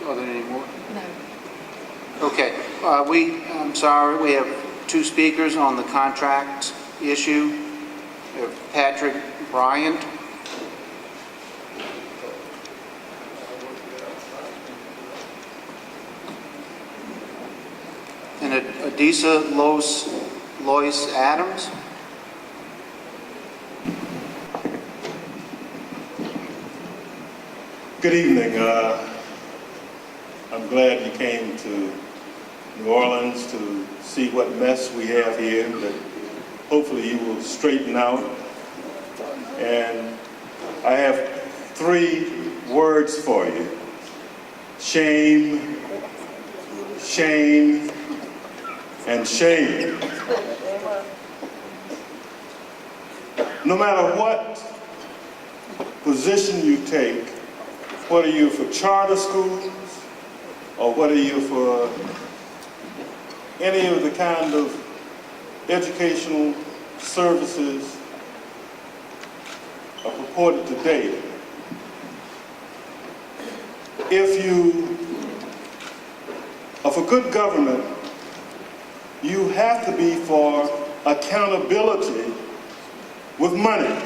Are there any more? No. Okay. I'm sorry, we have two speakers on the contract issue. We have Patrick Bryant. And Adisa Lois Adams. Good evening. I'm glad you came to New Orleans to see what mess we have here, but hopefully you will straighten out. And I have 3 words for you: shame, shame, and shame. No matter what position you take, whether you're for charter schools or whether you're for any of the kind of educational services purported today, if you are for good government, you have to be for accountability with money.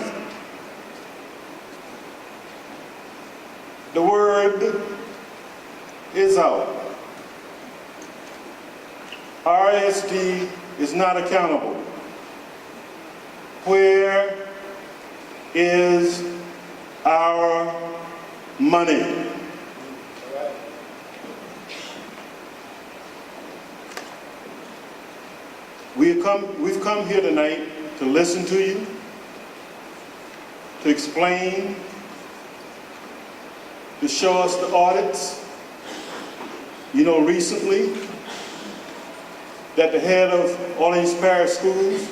The word is out. RSD is not accountable. Where is our money? We've come here tonight to listen to you, to explain, to show us the audits. You know, recently, that the head of Orleans Parish Schools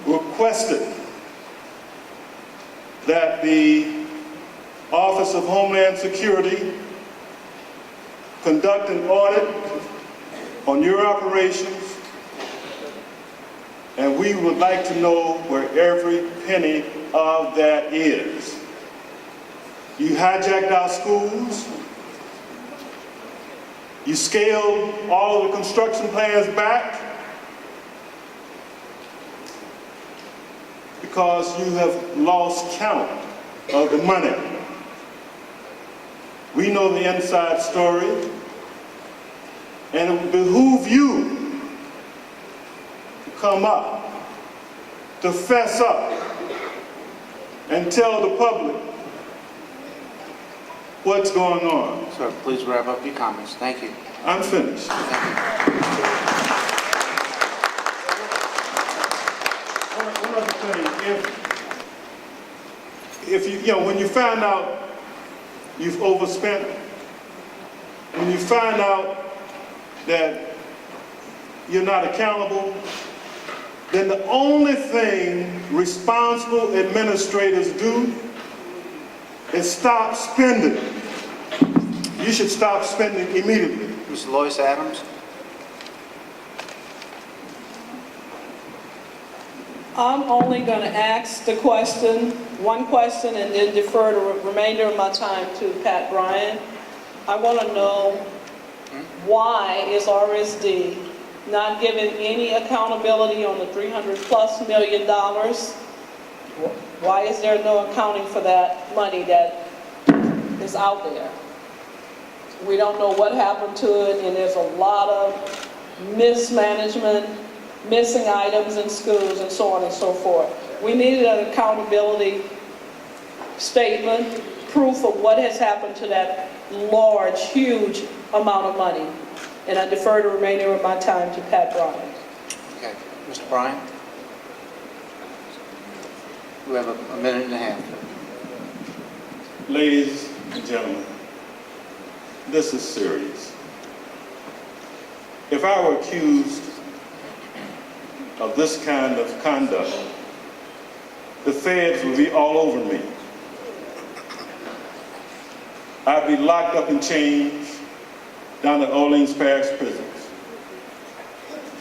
requested that the Office of Homeland Security conduct an audit on your operations, and we would like to know where every penny of that is. You hijacked our schools. You scaled all of the construction plans back because you have lost count of the money. We know the inside story, and it would behoove you to come up, to fess up, and tell the public what's going on. Sir, please wrap up your comments. Thank you. I'm finished. One other thing, if you know, when you find out you've overspent, when you find out that you're not accountable, then the only thing responsible administrators do is stop spending. You should stop spending immediately. Ms. Lois Adams. I'm only going to ask the question, one question, and then defer the remainder of my time to Pat Bryant. I want to know, why is RSD not given any accountability on the $300+ million? Why is there no accounting for that money that is out there? We don't know what happened to it, and there's a lot of mismanagement, missing items in schools, and so on and so forth. We needed an accountability statement, proof of what has happened to that large, huge amount of money. And I defer the remainder of my time to Pat Bryant. Okay. Mr. Bryant? We have a minute and a half. Ladies and gentlemen, this is serious. If I were accused of this kind of conduct, the feds would be all over me. I'd be locked up in chains down at Orleans Parish prisons.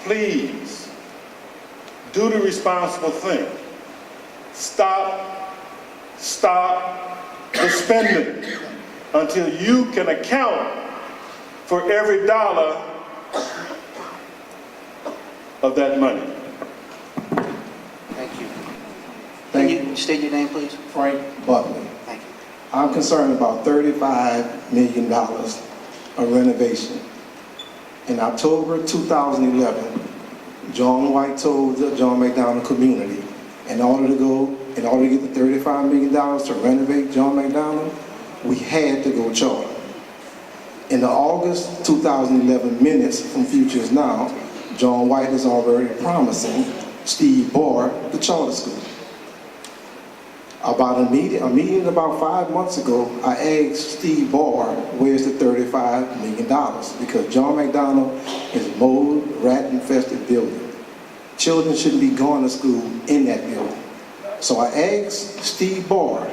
Please, do the responsible thing. Stop the spending until you can account for every dollar of that money. Thank you. Thank Can you state your name, please? Frank Butler. Thank you. I'm concerned about $35 million of renovation. In October 2011, John White told the John McDonald community, in order to get the $35 million to renovate John McDonald, we had to go charter. In the August 2011 minutes from Futures Now, John White is already promising Steve Barr the charter school. About a meeting about 5 months ago, I asked Steve Barr, where's the $35 million? Because John McDonald is a mold, rat-infested building. Children shouldn't be going to school in that building. So I asked Steve Barr,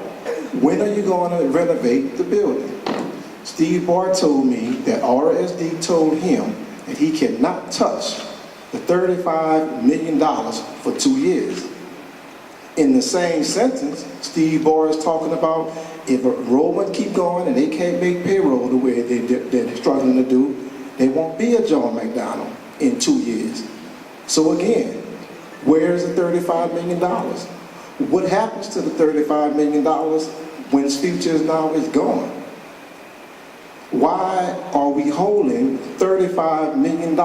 when are you going to renovate the building? Steve Barr told me that RSD told him that he cannot touch the $35 million for 2 years. In the same sentence, Steve Barr is talking about if enrollment keep going and they can't make payroll the way they're struggling to do, there won't be a John McDonald in 2 years. So again, where is the $35 million? What happens to the $35 million when Futures Now is gone? Why are we holding $35 million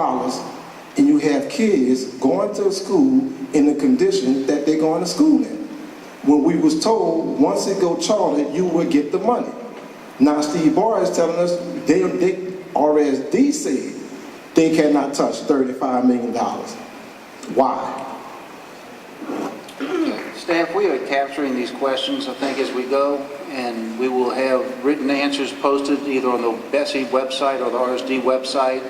and you have kids going to school in the condition that they're going to school in? When we was told once it go chartered, you would get the money. Now Steve Barr is telling us they RSD said they cannot touch $35 million. Why? Staff, we are capturing these questions, I think, as we go, and we will have written answers posted either on the BESE website or the RSD website,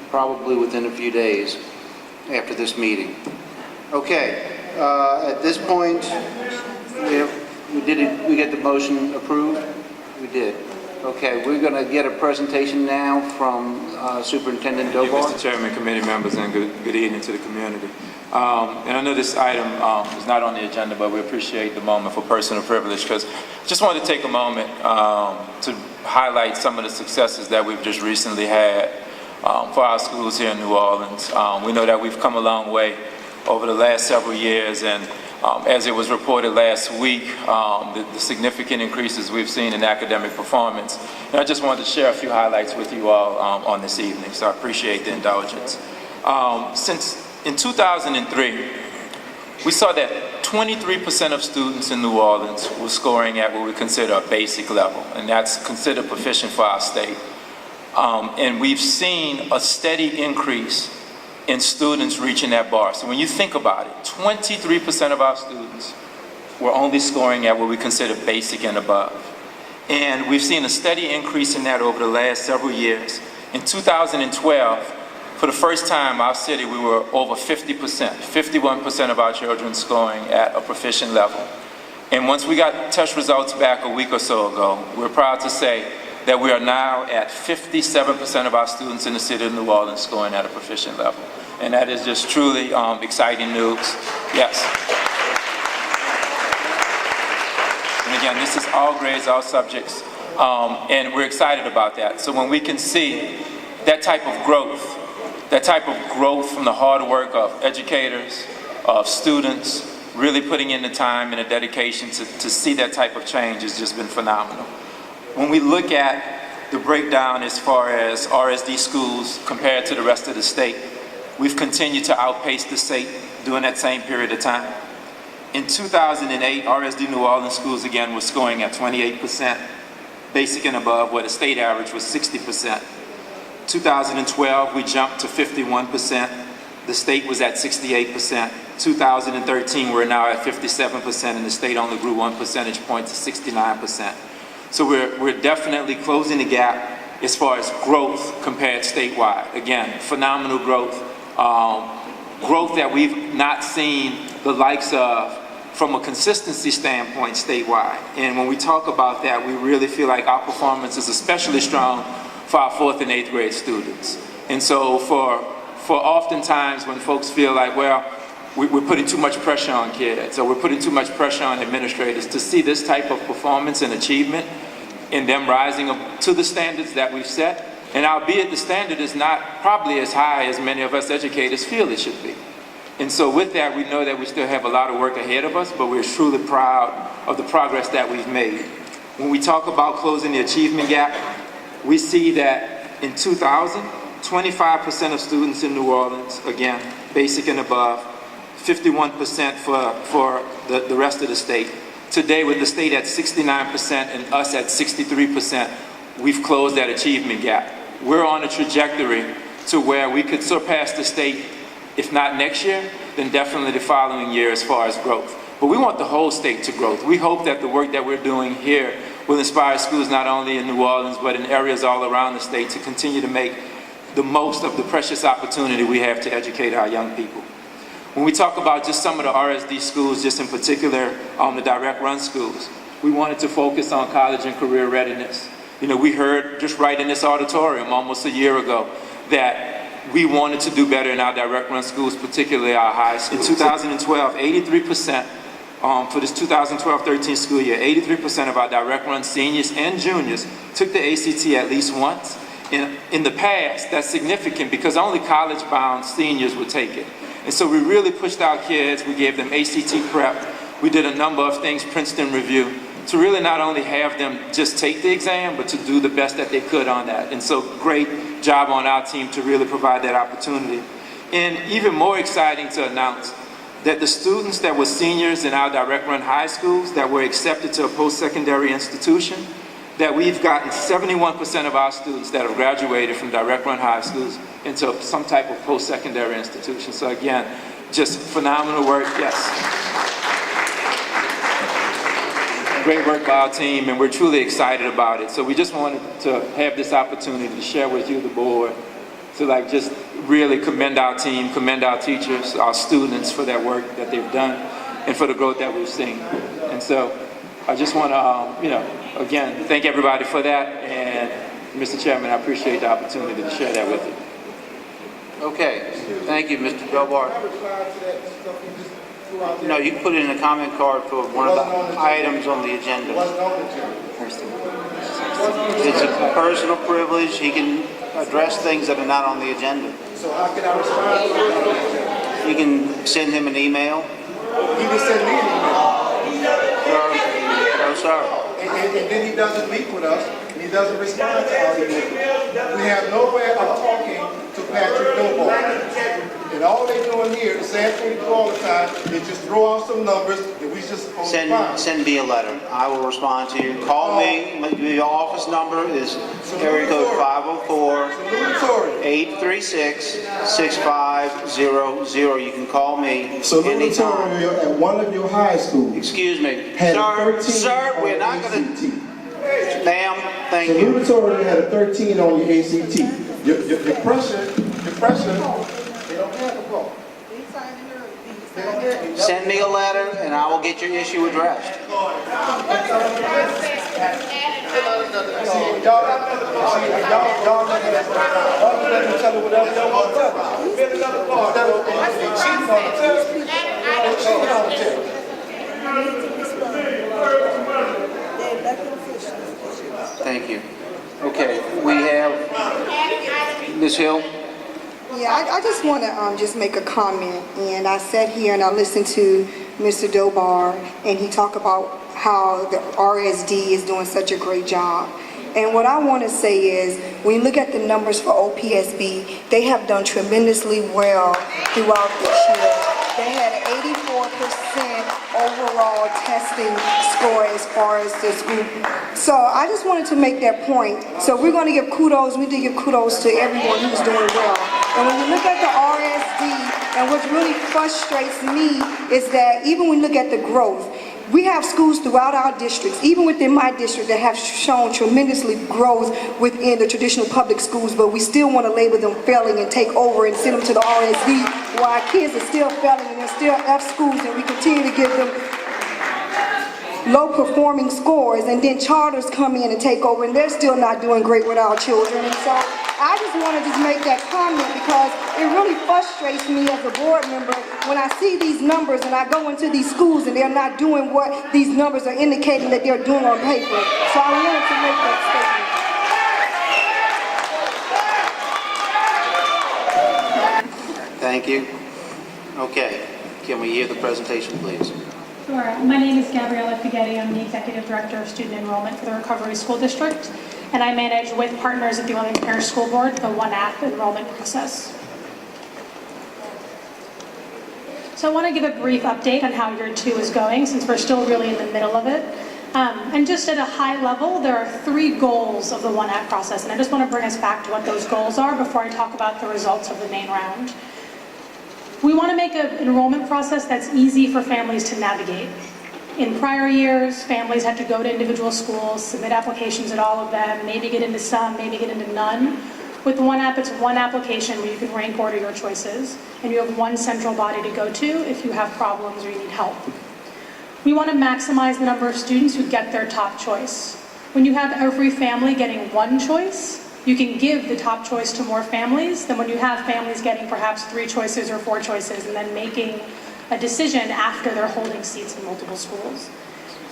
probably within a few days after this meeting. Okay, at this point, we get the motion approved? We did. Okay, we're going to get a presentation now from Superintendent Thank you, Dobar. Mr. Chairman, committee members, and good evening to the community. And I know this item is not on the agenda, but we appreciate the moment for personal privilege, because I just wanted to take a moment to highlight some of the successes that we've just recently had for our schools here in New Orleans. We know that we've come a long way over the last several years, and as it was reported last week, the significant increases we've seen in academic performance. And I just wanted to share a few highlights with you all on this evening, so I appreciate the indulgence. Since in 2003, we saw that 23% of students in New Orleans were scoring at what we consider a basic level, and that's considered proficient for our state. And we've seen a steady increase in students reaching that bar. So when you think about it, 23% of our students were only scoring at what we consider basic and above. And we've seen a steady increase in that over the last several years. In 2012, for the first time, our city, we were over 50%, 51% of our children scoring at a proficient level. And once we got test results back a week or so ago, we're proud to say that we are now at 57% of our students in the city of New Orleans scoring at a proficient level. And that is just truly exciting news. Yes. And again, this is all grades, all subjects, and we're excited about that. So when we can see that type of growth from the hard work of educators, of students, really putting in the time and the dedication to see that type of change has just been phenomenal. When we look at the breakdown as far as RSD schools compared to the rest of the state, we've continued to outpace the state during that same period of time. In 2008, RSD New Orleans schools again were scoring at 28%, basic and above, where the state average was 60%. 2012, we jumped to 51%. The state was at 68%. 2013, we're now at 57%, and the state only grew 1 percentage point to 69%. So we're definitely closing the gap as far as growth compared statewide. Again, phenomenal growth. Growth that we've not seen the likes of from a consistency standpoint statewide. And when we talk about that, we really feel like our performance is especially strong for our 4th and 8th grade students. And so for oftentimes when folks feel like, well, we're putting too much pressure on kids, or we're putting too much pressure on administrators, to see this type of performance and achievement and them rising up to the standards that we've set And albeit the standard is not probably as high as many of us educators feel it should be. And so with that, we know that we still have a lot of work ahead of us, but we're truly proud of the progress that we've made. When we talk about closing the achievement gap, we see that in 2000, 25% of students in New Orleans, again, basic and above, 51% for the rest of the state. Today, with the state at 69% and us at 63%, we've closed that achievement gap. We're on a trajectory to where we could surpass the state, if not next year, then definitely the following year as far as growth. But we want the whole state to grow. We hope that the work that we're doing here will inspire schools not only in New Orleans, but in areas all around the state to continue to make the most of the precious opportunity we have to educate our young people. When we talk about just some of the RSD schools, just in particular, the direct run schools, we wanted to focus on college and career readiness. You know, we heard just right in this auditorium almost a year ago that we wanted to do better in our direct run schools, particularly our high schools. In 2012, 83%, for this 2012-13 school year, 83% of our direct run seniors and juniors took the ACT at least once. In the past, that's significant because only college-bound seniors would take it. And so we really pushed our kids. We gave them ACT prep. We did a number of things, Princeton Review, to really not only have them just take the exam, but to do the best that they could on that. And so great job on our team to really provide that opportunity. And even more exciting to announce that the students that were seniors in our direct run high schools that were accepted to a post-secondary institution, that we've gotten 71% of our students that have graduated from direct run high schools into some type of post-secondary institution. So again, just phenomenal work, yes. Great work by our team, and we're truly excited about it. So we just wanted to have this opportunity to share with you, the board, to just really commend our team, commend our teachers, our students for that work that they've done, and for the growth that we've seen. And so I just want to, again, thank everybody for that. And Mr. Chairman, I appreciate the opportunity to share that with you. Okay, thank you, Mr. Delbar. No, you can put it in a comment card for one of the items on the agenda. It's a personal privilege. He can address things that are not on the agenda. So how can I respond? You can send him an email. He just sent me an email. No, sir. And then he doesn't meet with us, and he doesn't respond to our emails. We have no way of talking to Patrick Dobar. And all they're doing here, the same thing they do all the time, is just throw out some numbers that we just Send me a letter. I will respond to you. Call me. Your office number is area code 504-836-6500. You can call me anytime. at one of your high schools. Excuse me. Had a 13 Sir, we're not going to... Ma'am, thank you. Salutatorian had a 13 on your ACT. Your pressure, they don't have a vote. Send me a letter and I will get your issue addressed. Thank you. Okay, we have Ms. Hill. Yeah, I just want to just make a comment. And I sat here and I listened to Mr. Dobar, and he talked about how the RSD is doing such a great job. And what I want to say is, when you look at the numbers for OPSB, they have done tremendously well throughout this year. They had an 84% overall testing score as far as this group. So I just wanted to make that point. So we're going to give kudos, we need to give kudos to everyone who's doing well. And when you look at the RSD, and what really frustrates me is that even when you look at the growth, we have schools throughout our districts, even within my district, that have shown tremendously growth within the traditional public schools, but we still want to label them failing and take over and send them to the RSD, while our kids are still failing and they're still F schools, and we continue to give them low-performing scores, and then charters come in and take over, and they're still not doing great with our children. And so I just wanted to make that comment because it really frustrates me as a board member when I see these numbers and I go into these schools and they're not doing what these numbers are indicating that they're doing on paper. So I wanted to make that statement. Thank you. Okay, can we hear the presentation, please? Sure. My name is Gabriella Figuetti. I'm the Executive Director of Student Enrollment for the Recovery School District, and I manage with partners at the Orleans Parish School Board the One App enrollment process. So I want to give a brief update on how year 2 is going, since we're still really in the middle of it. And just at a high level, there are 3 goals of the One App process, and I just want to bring us back to what those goals are before I talk about the results of the main round. We want to make an enrollment process that's easy for families to navigate. In prior years, families had to go to individual schools, submit applications at all of them, maybe get into some, maybe get into none. With the One App, it's one application where you can rank order your choices, and you have one central body to go to if you have problems or you need help. We want to maximize the number of students who get their top choice. When you have every family getting one choice, you can give the top choice to more families than when you have families getting perhaps 3 choices or 4 choices and then making a decision after they're holding seats in multiple schools.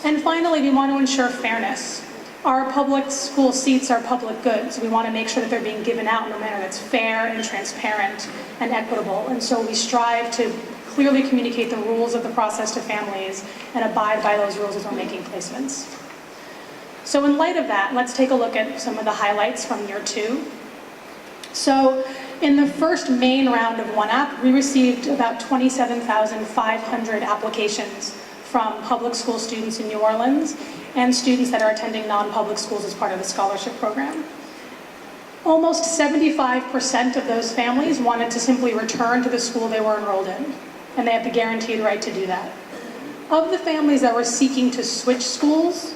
And finally, we want to ensure fairness. Our public school seats are public goods. We want to make sure that they're being given out in a manner that's fair and transparent and equitable. And so we strive to clearly communicate the rules of the process to families and abide by those rules as we're making placements. So in light of that, let's take a look at some of the highlights from year 2. So in the first main round of One App, we received about 27,500 applications from public school students in New Orleans and students that are attending non-public schools as part of the scholarship program. Almost 75% of those families wanted to simply return to the school they were enrolled in, and they have the guaranteed right to do that. Of the families that were seeking to switch schools,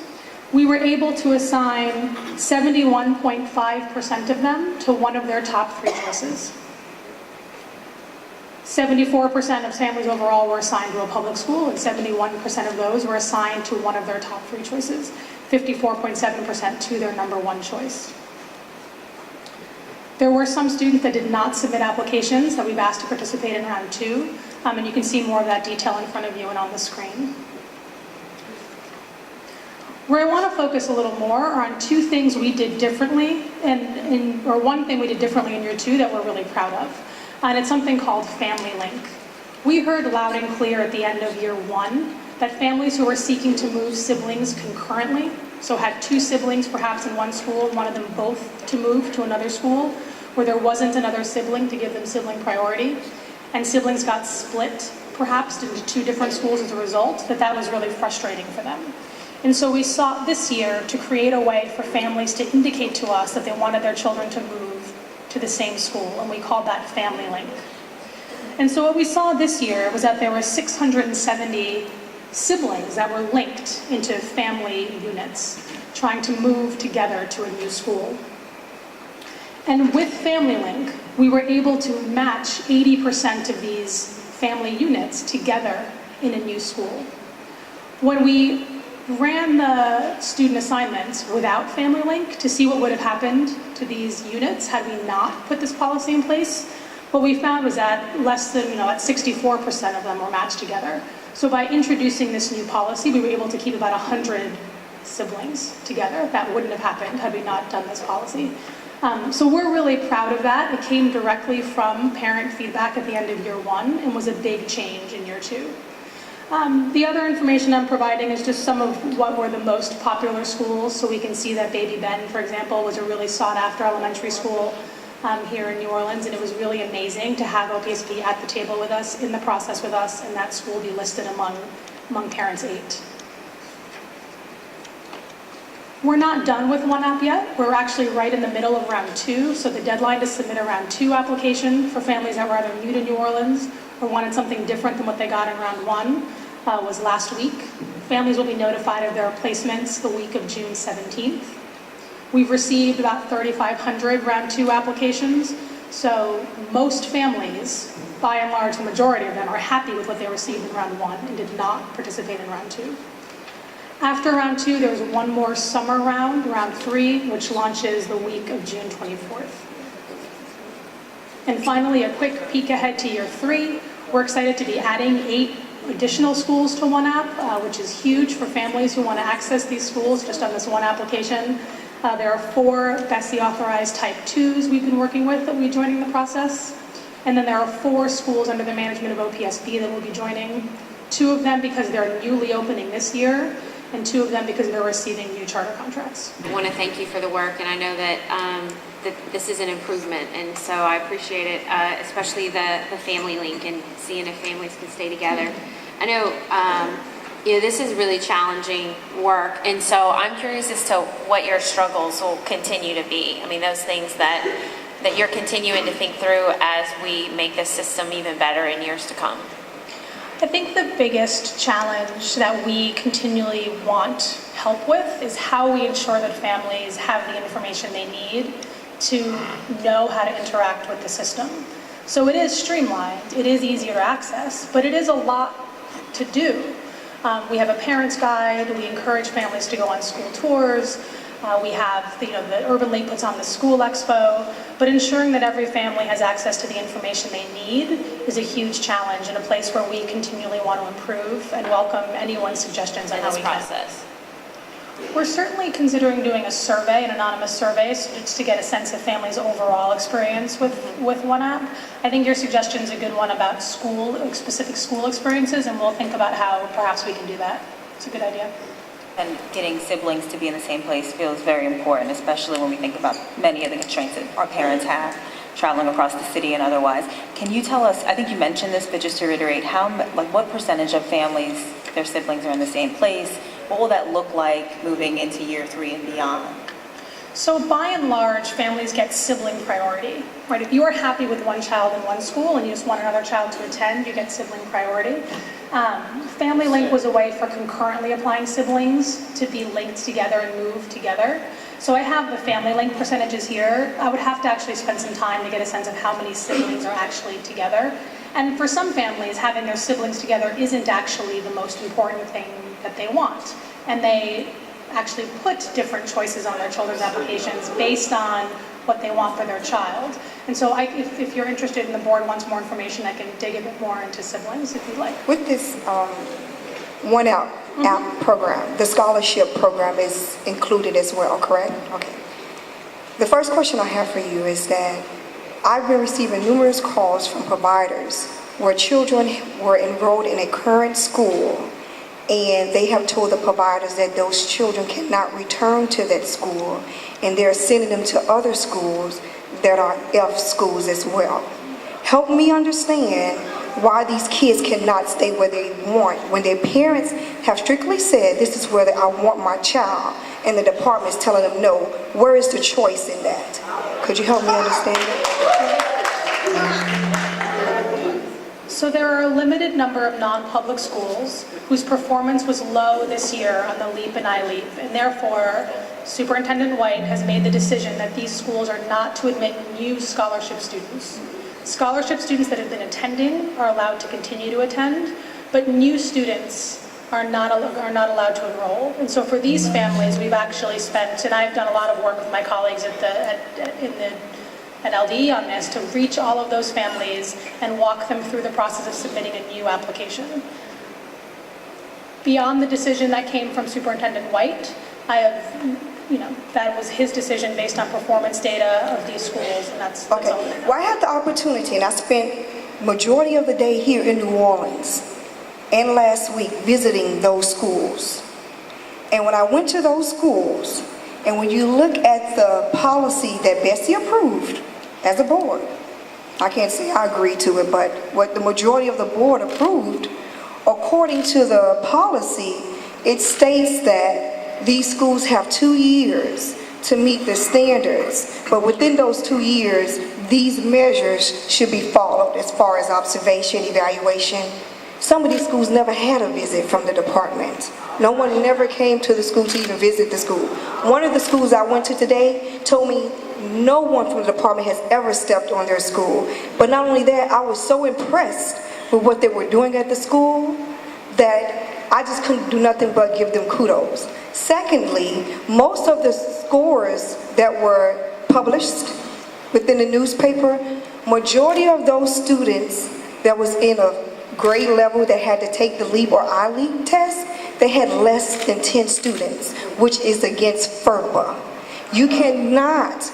we were able to assign 71.5% of them to one of their top 3 choices. 74% of families overall were assigned to a public school, and 71% of those were assigned to one of their top 3 choices, 54.7% to their number 1 choice. There were some students that did not submit applications that we've asked to participate in round 2, and you can see more of that detail in front of you and on the screen. Where I want to focus a little more are on 2 things we did differently, or one thing we did differently in year 2 that we're really proud of, and it's something called Family Link. We heard loud and clear at the end of year 1 that families who were seeking to move siblings concurrently, so had 2 siblings perhaps in one school, wanted them both to move to another school, where there wasn't another sibling to give them sibling priority, and siblings got split perhaps into 2 different schools as a result, that was really frustrating for them. And so we sought this year to create a way for families to indicate to us that they wanted their children to move to the same school, and we called that Family Link. And so what we saw this year was that there were 670 siblings that were linked into family units, trying to move together to a new school. And with Family Link, we were able to match 80% of these family units together in a new school. When we ran the student assignments without Family Link to see what would have happened to these units had we not put this policy in place, what we found was that less than, at 64% of them were matched together. So by introducing this new policy, we were able to keep about 100 siblings together. That wouldn't have happened had we not done this policy. So we're really proud of that. It came directly from parent feedback at the end of year 1 and was a big change in year 2. The other information I'm providing is just some of what were the most popular schools. So we can see that Baby Ben, for example, was a really sought after elementary school here in New Orleans, and it was really amazing to have OPSB at the table with us, in the process with us, and that school be listed among parents 8. We're not done with One App yet. We're actually right in the middle of round 2, so the deadline to submit a round 2 application for families that were either new to New Orleans or wanted something different than what they got in round 1 was last week. Families will be notified of their placements the week of June 17th. We've received about 3,500 round 2 applications, so most families, by and large, the majority of them, are happy with what they received in round 1 and did not participate in round 2. After round 2, there was one more summer round, round 3, which launches the week of June 24th. And finally, a quick peek ahead to year 3. We're excited to be adding 8 additional schools to One App, which is huge for families who want to access these schools just on this one application. There are 4 BESE authorized type 2s we've been working with that will be joining the process. And then there are 4 schools under the management of OPSB that will be joining. 2 of them because they're newly opening this year, and 2 of them because they're receiving new charter contracts. I want to thank you for the work, and I know that, that this is an improvement, and so I appreciate it, especially the family link and seeing if families can stay together. I know, this is really challenging work, and so I'm curious as to what your struggles will continue to be. I mean, those things that you're continuing to think through as we make this system even better in years to come. I think the biggest challenge that we continually want help with is how we ensure that families have the information they need to know how to interact with the system. So it is streamlined, it is easier to access, but it is a lot to do. We have a parent's guide, we encourage families to go on school tours, we have, the Urban League puts on the School Expo, but ensuring that every family has access to the information they need is a huge challenge and a place where we continually want to improve and welcome anyone's suggestions on In how this we can. process. We're certainly considering doing a survey, an anonymous survey, just to get a sense of families' overall experience with One App. I think your suggestion is a good one about specific school experiences, and we'll think about how perhaps we can do that. It's a good idea. And getting siblings to be in the same place feels very important, especially when we think about many of the constraints that our parents have, traveling across the city and otherwise. Can you tell us, I think you mentioned this, but just to reiterate, what percentage of families, their siblings are in the same place? What will that look like moving into year 3 and beyond? So by and large, families get sibling priority, right? If you are happy with one child in one school and you just want another child to attend, you get sibling priority. Family Link was a way for concurrently applying siblings to be linked together and moved together. So I have the Family Link percentages here. I would have to actually spend some time to get a sense of how many siblings are actually together. And for some families, having their siblings together isn't actually the most important thing that they want. And they actually put different choices on their children's applications based on what they want for their child. And so if you're interested and the board wants more information, I can dig a bit more into siblings if you'd like. With this One App program, the scholarship program is included as well, correct? Okay. The first question I have for you is that I've been receiving numerous calls from providers where children were enrolled in a current school and they have told the providers that those children cannot return to that school and they're sending them to other schools that are F schools as well. Help me understand why these kids cannot stay where they want when their parents have strictly said this is where I want my child and the department is telling them no. Where is the choice in that? Could you help me understand that? So there are a limited number of non-public schools whose performance was low this year on the LEAP and iLEAP, and therefore Superintendent White has made the decision that these schools are not to admit new scholarship students. Scholarship students that have been attending are allowed to continue to attend, but new students are not allowed to enroll. And so for these families, we've actually spent, and I've done a lot of work with my colleagues in the LD on this, to reach all of those families and walk them through the process of submitting a new application. Beyond the decision that came from Superintendent White, I have, that was his decision based on performance data of these schools, and that's Okay. all. Well, I had the opportunity, and I spent majority of the day here in New Orleans and last week visiting those schools. And when I went to those schools, and when you look at the policy that BESE approved as a board, I can't say I agreed to it, but what the majority of the board approved, according to the policy, it states that these schools have 2 years to meet the standards, but within those 2 years, these measures should be followed as far as observation, evaluation. Some of these schools never had a visit from the department. No one never came to the school to even visit the school. One of the schools I went to today told me no one from the department has ever stepped on their school. But not only that, I was so impressed with what they were doing at the school that I just couldn't do nothing but give them kudos. Secondly, most of the scores that were published within the newspaper, majority of those students that was in a grade level that had to take the LEAP or iLEAP test, they had less than 10 students, which is against FERPA. You cannot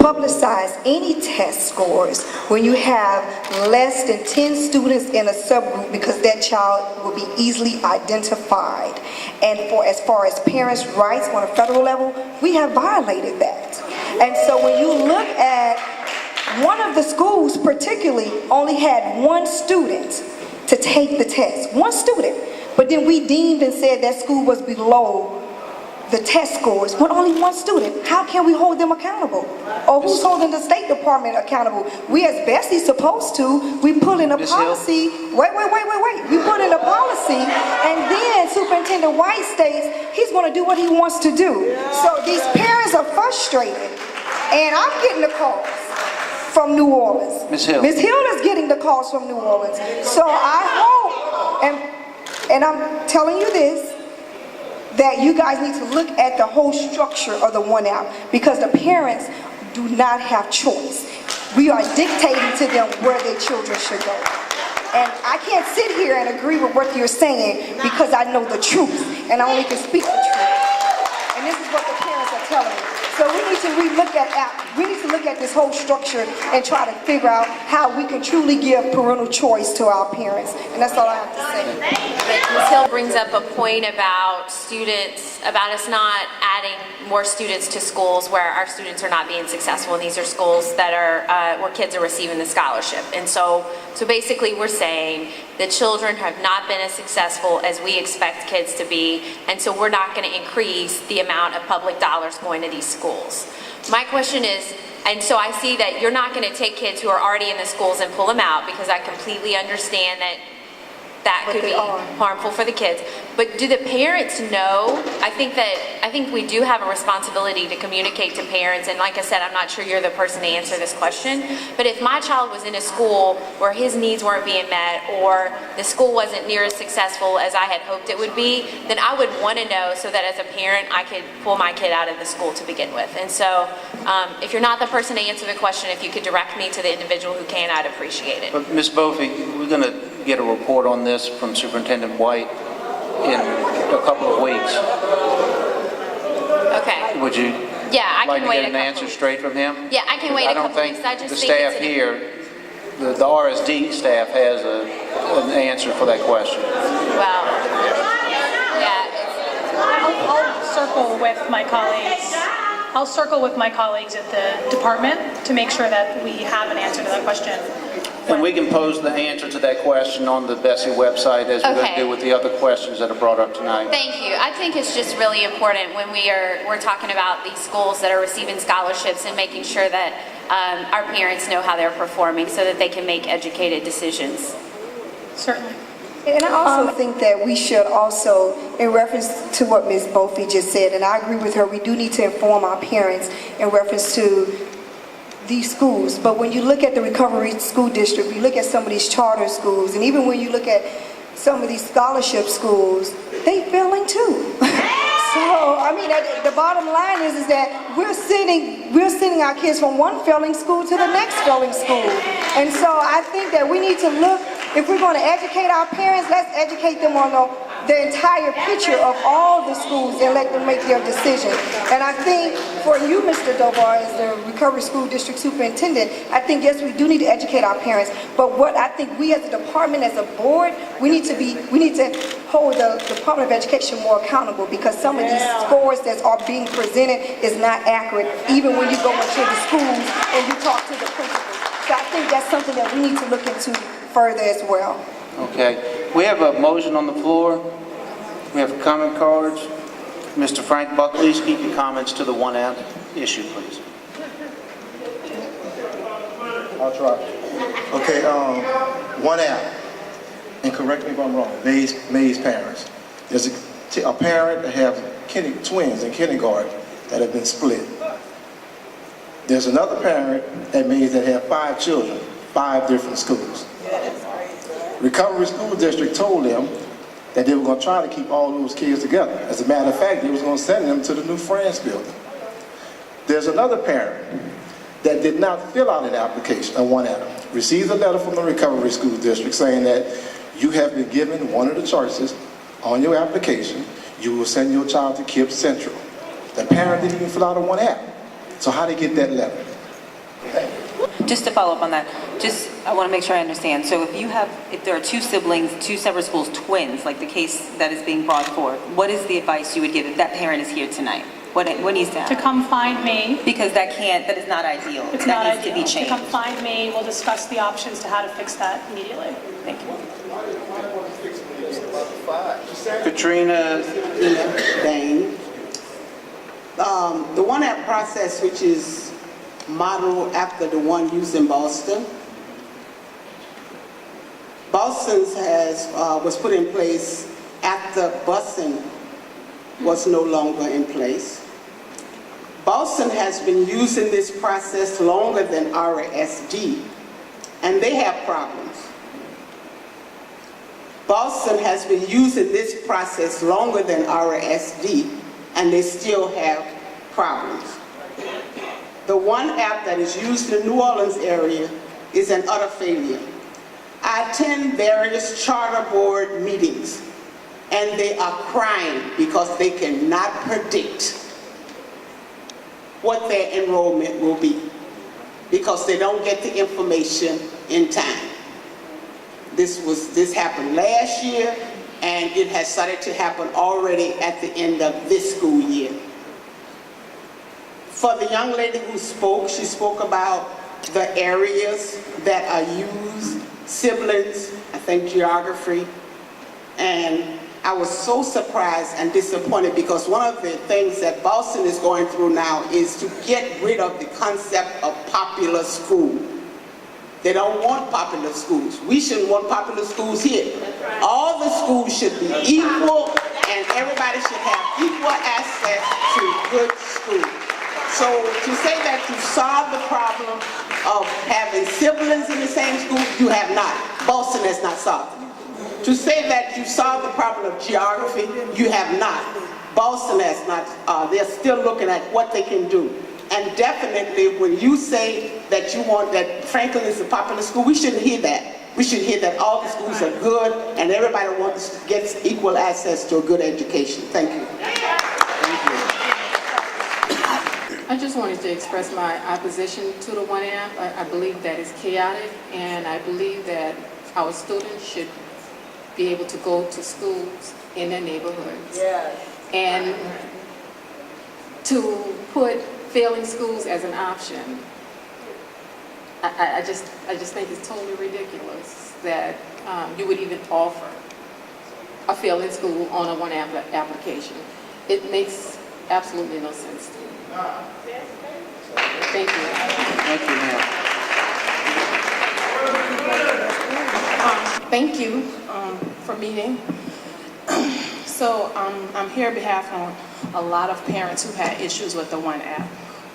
publicize any test scores when you have less than 10 students in a subgroup because that child will be easily identified. And as far as parents' rights on a federal level, we have violated that. And so when you look at one of the schools particularly only had one student to take the test, one student. But then we deemed and said that school was below the test scores with only one student. How can we hold them accountable? Or who's holding the State Department accountable? We as BESE supposed to. We put in a policy. Wait. We put in a policy, and then Superintendent White states he's going to do what he wants to do. So these parents are frustrated, and I'm getting the calls from New Orleans. Ms. Hill. Ms. Hill is getting the calls from New Orleans. So I hope, and I'm telling you this, that you guys need to look at the whole structure of the 1 app, because the parents do not have choice. We are dictating to them where their children should go. And I can't sit here and agree with what you're saying because I know the truth, and I only can speak the truth. And this is what the parents are telling me. So we need to we need to look at this whole structure and try to figure out how we can truly give parental choice to our parents. And that's all I have to say. But Ms. Hill brings up a point about about us not adding more students to schools where our students are not being successful. And these are schools that are, where kids are receiving the scholarship. And so basically we're saying the children have not been as successful as we expect kids to be. And so we're not going to increase the amount of public dollars going to these schools. My question is, and so I see that you're not going to take kids who are already in the schools and pull them out, because I completely understand that could be harmful for the kids. But do the parents know? I think we do have a responsibility to communicate to parents, and like I said, I'm not sure you're the person to answer this question, but if my child was in a school where his needs weren't being met, or the school wasn't near as successful as I had hoped it would be, then I would want to know so that as a parent I could pull my kid out of the school to begin with. And so if you're not the person to answer the question, if you could direct me to the individual who can, I'd appreciate it. But Ms. Bophy, we're going to get a report on this from Superintendent White in a couple of weeks. Okay. Would you Yeah, I like can to wait get an answer straight from him? Yeah, I can wait a couple weeks. I just the think staff it's here, the RSD staff has an answer for that question. Well, yeah. I'll circle with my colleagues. I'll circle with my colleagues at the department to make sure that we have an answer to that question. And we can pose the answer to that question on the BESE website, as we're going to do with the other questions that are brought up tonight. Thank you. I think it's just really important when we're talking about these schools that are receiving scholarships and making sure that our parents know how they're performing so that they can make educated decisions. Certainly. And I also think that we should also, in reference to what Ms. Bophy just said, and I agree with her, we do need to inform our parents in reference to these schools. But when you look at the Recovery School District, you look at some of these charter schools, and even when you look at some of these scholarship schools, they failing too. So, I mean, the bottom line is that we're sending our kids from one failing school to the next failing school. And so I think that we need to look, if we're going to educate our parents, let's educate them on the entire picture of all the schools and let them make their decision. And I think for you, Mr. Dobar, as the Recovery School District Superintendent, I think, yes, we do need to educate our parents, but what I think we as a department, as a board, we need to hold the Department of Education more accountable, because some of these scores that are being presented is not accurate, even when you go into the schools and you talk to the principals. So I think that's something that we need to look into further as well. Okay. We have a motion on the floor. We have comment cards. Mr. Frank Buck, please keep your comments to the 1 app issue, please. I'll try. Okay, 1 app, and correct me if I'm wrong, BESE parents. There's a parent that has twins in kindergarten that have been split. There's another parent at BESE that have 5 children, 5 different schools. Recovery School District told them that they were going to try to keep all those kids together. As a matter of fact, they was going to send them to the new France building. There's another parent that did not fill out an application, a 1 app, received a letter from the Recovery School District saying that you have been given one of the choices on your application. You will send your child to KIPP Central. The parent didn't even fill out a 1 app. So how did they get that letter? Just to follow up on that, I want to make sure I understand. So if there are two siblings, two separate schools, twins, like the case that is being brought forth, what is the advice you would give if that parent is here tonight? What needs to happen? To come find me. Because that is not ideal. It's that not needs ideal. to be changed. To come find me, we'll discuss the options to how to fix that immediately. Thank you. Katrina Dane. The One App process, which is modeled after the one used in Boston. Boston's was put in place after busing was no longer in place. Boston has been using this process longer than RSD, and they have problems. Boston has been using this process longer than RSD, and they still have problems. The One App that is used in the New Orleans area is an utter failure. I attend various charter board meetings, and they are crying because they cannot predict what their enrollment will be because they don't get the information in time. This happened last year, and it has started to happen already at the end of this school year. For the young lady who spoke, she spoke about the areas that are used, siblings, I think geography, and I was so surprised and disappointed because one of the things that Boston is going through now is to get rid of the concept of popular school. They don't want popular schools. We shouldn't want popular schools here. All the schools should be equal, and everybody should have equal access to good schools. So to say that you solved the problem of having siblings in the same school, you have not. Boston has not solved it. To say that you solved the problem of geography, you have not. Boston has not. They're still looking at what they can do. And definitely when you say that you want that Franklin is a popular school, we shouldn't hear that. We should hear that all the schools are good and everybody gets equal access to a good education. Thank you. I just wanted to express my opposition to the One App. I believe that it's chaotic, and I believe that our students should be able to go to schools in their neighborhoods. Yes. And to put failing schools as an option, I just think it's totally ridiculous that you would even offer a failing school on a One App application. It makes absolutely no sense to me. Thank you. Thank you, ma'am. Thank you for meeting. So I'm here on behalf of a lot of parents who had issues with the One App.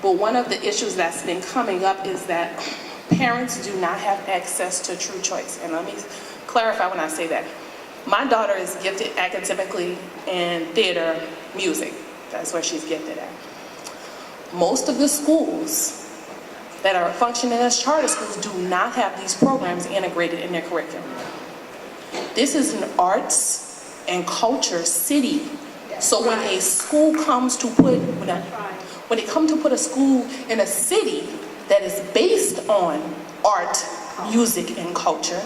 But one of the issues that's been coming up is that parents do not have access to true choice. And let me clarify when I say that. My daughter is gifted academically in theater, music. That's where she's gifted at. Most of the schools that are functioning as charter schools do not have these programs integrated in their curriculum. This is an arts and culture city. So when a school comes to put, when it comes to put a school in a city that is based on art, music, and culture,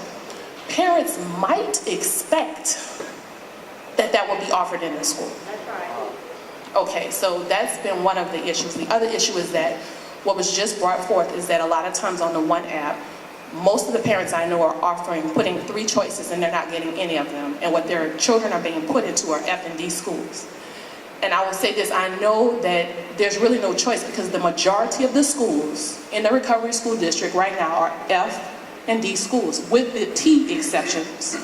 parents might expect that that will be offered in the school. Okay, so that's been one of the issues. The other issue is that what was just brought forth is that a lot of times on the One App, most of the parents I know are putting 3 choices and they're not getting any of them. And what their children are being put into are F and D schools. And I will say this, I know that there's really no choice because the majority of the schools in the Recovery School District right now are F and D schools, with the T exceptions.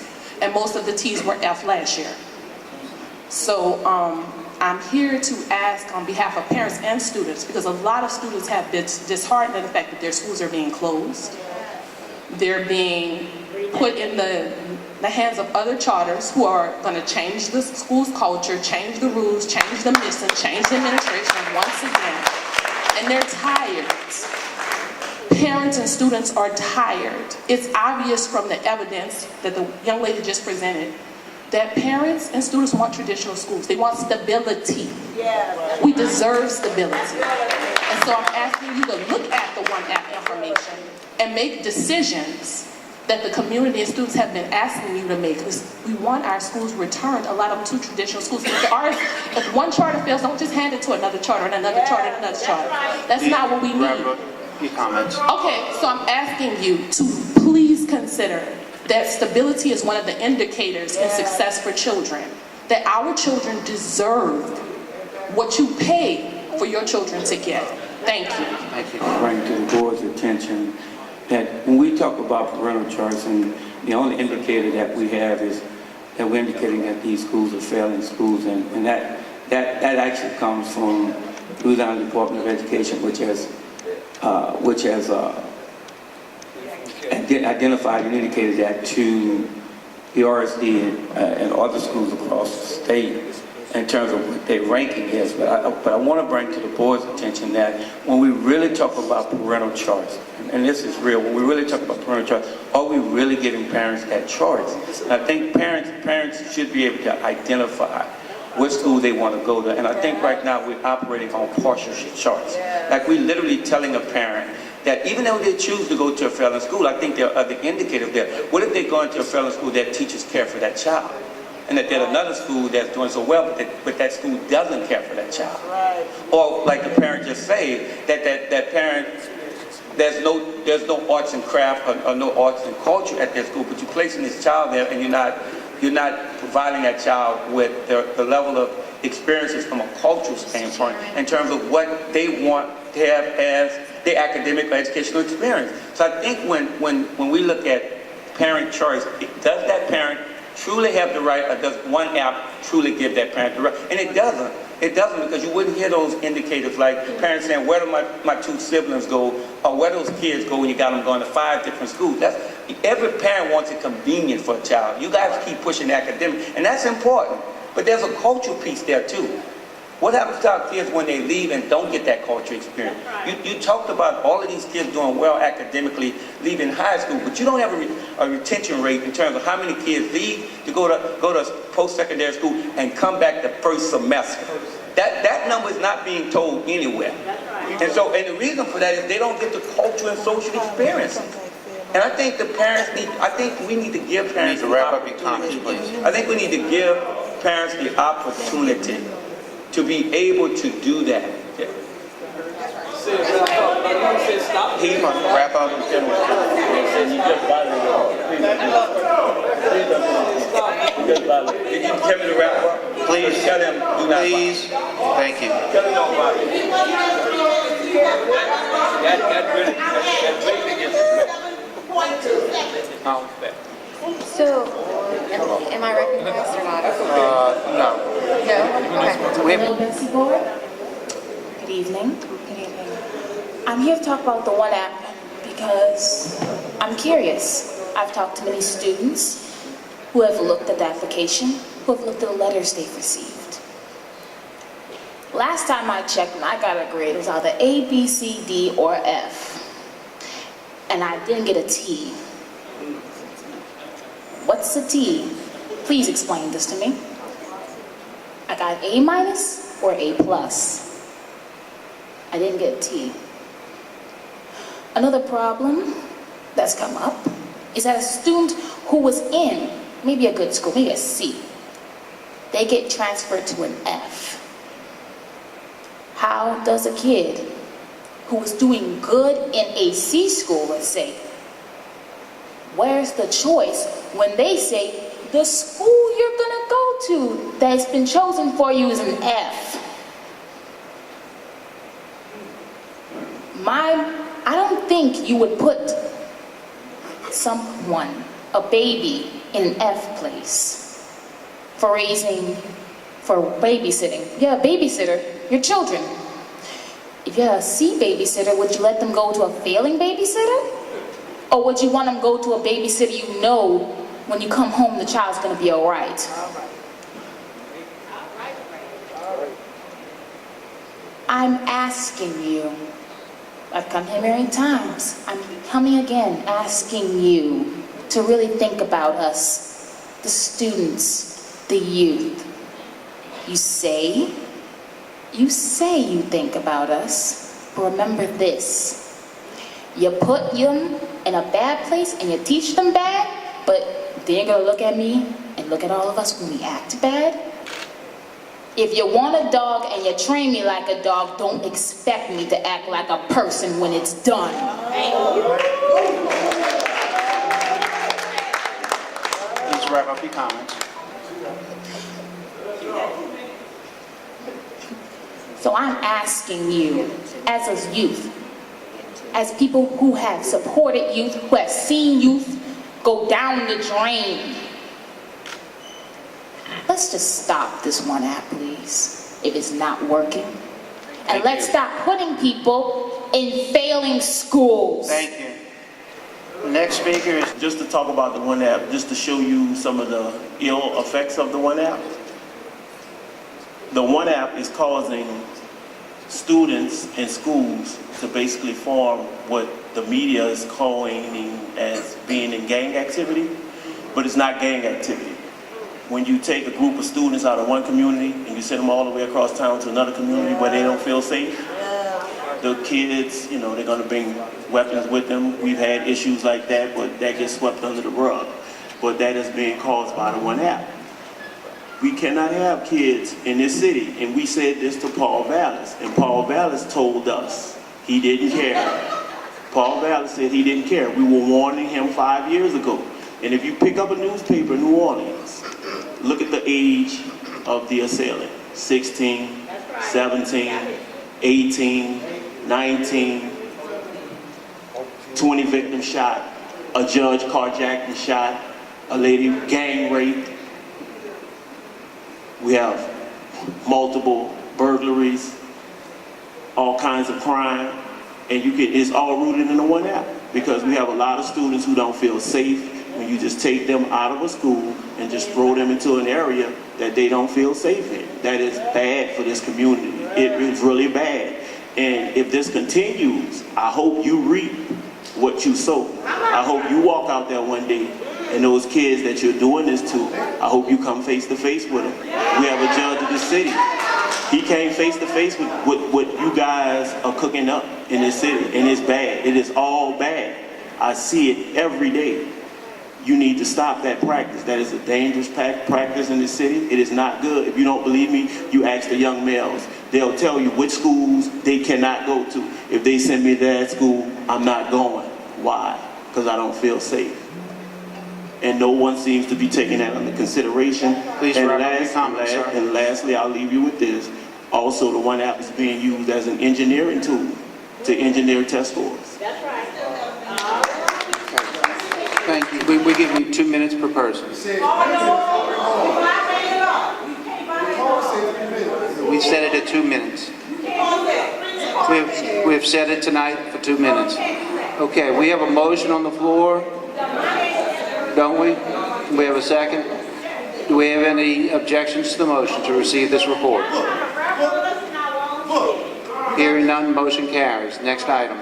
And most of the T's were F last year. So I'm here to ask on behalf of parents and students, because a lot of students have been disheartened at the fact that their schools are being closed. They're being put in the hands of other charters who are going to change the school's culture, change the rules, change the mission, change the administration once again. And they're tired. Parents and students are tired. It's obvious from the evidence that the young lady just presented that parents and students want traditional schools. They want stability. We deserve stability. And so I'm asking you to look at the one app information and make decisions that the community and students have been asking you to make. We want our schools returned, a lot of them to traditional schools. If one charter fails, don't just hand it to another charter and another charter and another charter. That's not what we need. Your comments. Okay, so I'm asking you to please consider that stability is one of the indicators in success for children. That our children deserve what you pay for your children to get. Thank you. Thank you. Bring to the board's attention that when we talk about parental charts, and the only indicator that we have is that we're indicating that these schools are failing schools, and that actually comes from Louisiana Department of Education, which has identified and indicated that to the RSD and other schools across the state in terms of what their ranking is. But I want to bring to the board's attention that when we really talk about parental charts, and this is real, when we really talk about parental charts, are we really giving parents that choice? And I think parents should be able to identify what school they want to go to. And I think right now we're operating on partial charts. Like we're literally telling a parent that even though they choose to go to a failing school, I think there are other indicators there. What if they're going to a failing school that teachers care for that child? And that there's another school that's doing so well, but that school doesn't care for that child. Right. Or like the parent just say, that parent, there's no arts and craft or no arts and culture at their school, but you're placing this child there and you're not providing that child with the level of experiences from a cultural standpoint in terms of what they want to have as their academic or educational experience. So I think when we look at parent choice, does that parent truly have the right, or does one app truly give that parent the right? And it doesn't. It doesn't, because you wouldn't hear those indicators like parents saying, where do my two siblings go, or where do those kids go when you got them going to 5 different schools. Every parent wants it convenient for a child. You guys keep pushing academic, and that's important. But there's a cultural piece there too. What happens to our kids when they leave and don't get that culture experience? You talked about all of these kids doing well academically, leaving high school, but you don't have a retention rate in terms of how many kids leave to go to post-secondary school and come back the first semester. That number is not being told anywhere. And the reason for that is they don't get the cultural and social experience. And I think we need to give parents the opportunity. I think we need to give parents the opportunity to be able to do that. He must wrap up and finish. Did you tell me to wrap up? Please tell him. Do not. Please. Thank you. Tell him don't bother. So, am I recognized or not? No. No? Okay. BESE Board. Good evening. Good evening. I'm here to talk about the One app because I'm curious. I've talked to many students who have looked at the application, who have looked at the letters they've received. Last time I checked and I got a grade, it was either A, B, C, D, or F. And I didn't get a T. What's a T? Please explain this to me. I got A minus or A plus. I didn't get a T. Another problem that's come up is that a student who was in maybe a good school, maybe a C, they get transferred to an F. How does a kid who was doing good in a C school, let's say, where's the choice when they say the school you're gonna go to that's been chosen for you is an F? I don't think you would put someone, a baby, in an F place for babysitting. Yeah, a babysitter, your children. If you're a C babysitter, would you let them go to a failing babysitter? Or would you want them to go to a babysitter you know when you come home the child's gonna be all right? I'm asking you, I've come here many times, I'm coming again asking you to really think about us, the students, the youth. You say you think about us, but remember this. You put them in a bad place and you teach them bad, but they're gonna look at me and look at all of us when we act bad. If you want a dog and you train me like a dog, don't expect me to act like a person when it's done. Please wrap up your comments. So I'm asking you, as a youth, as people who have supported youth, who have seen youth go down the drain, let's just stop this one app, please, if it's not working. And let's stop putting people in failing schools. Thank you. The next speaker is... Just to talk about the One App, just to show you some of the ill effects of the One App. The One App is causing students in schools to basically form what the media is calling as being in gang activity, but it's not gang activity. When you take a group of students out of one community and you send them all the way across town to another community where they don't feel safe, the kids, they're going to bring weapons with them. We've had issues like that, but that gets swept under the rug. But that is being caused by the One App. We cannot have kids in this city, and we said this to Paul Vallis, and Paul Vallis told us he didn't care. Paul Vallis said he didn't care. We were warning him 5 years ago. And if you pick up a newspaper in New Orleans, look at the age of the assailant. 16, 17, 18, 19, 20 victims shot, a judge carjacked and shot, a lady gang raped. We have multiple burglaries, all kinds of crime, and it's all rooted in the One App, because we have a lot of students who don't feel safe when you just take them out of a school and just throw them into an area that they don't feel safe in. That is bad for this community. It is really bad. And if this continues, I hope you reap what you sow. I hope you walk out there one day and those kids that you're doing this to, I hope you come face to face with them. We have a judge of the city. He came face to face with what you guys are cooking up in this city, and it's bad. It is all bad. I see it every day. You need to stop that practice. That is a dangerous practice in this city. It is not good. If you don't believe me, you ask the young males. They'll tell you which schools they cannot go to. If they send me to that school, I'm not going. Why? Because I don't feel safe. And no one seems to be taking that under consideration. Please and wrap up your comments, sir. And lastly, I'll leave you with this. Also, the One App is being used as an engineering tool to engineer test scores. That's right. Thank you. We're giving you 2 minutes per person. We set it at 2 minutes. We've set it tonight for 2 minutes. Okay, we have a motion on the floor, don't we? We have a second. Do we have any objections to the motion to receive this report? Hearing none, motion carries. Next item.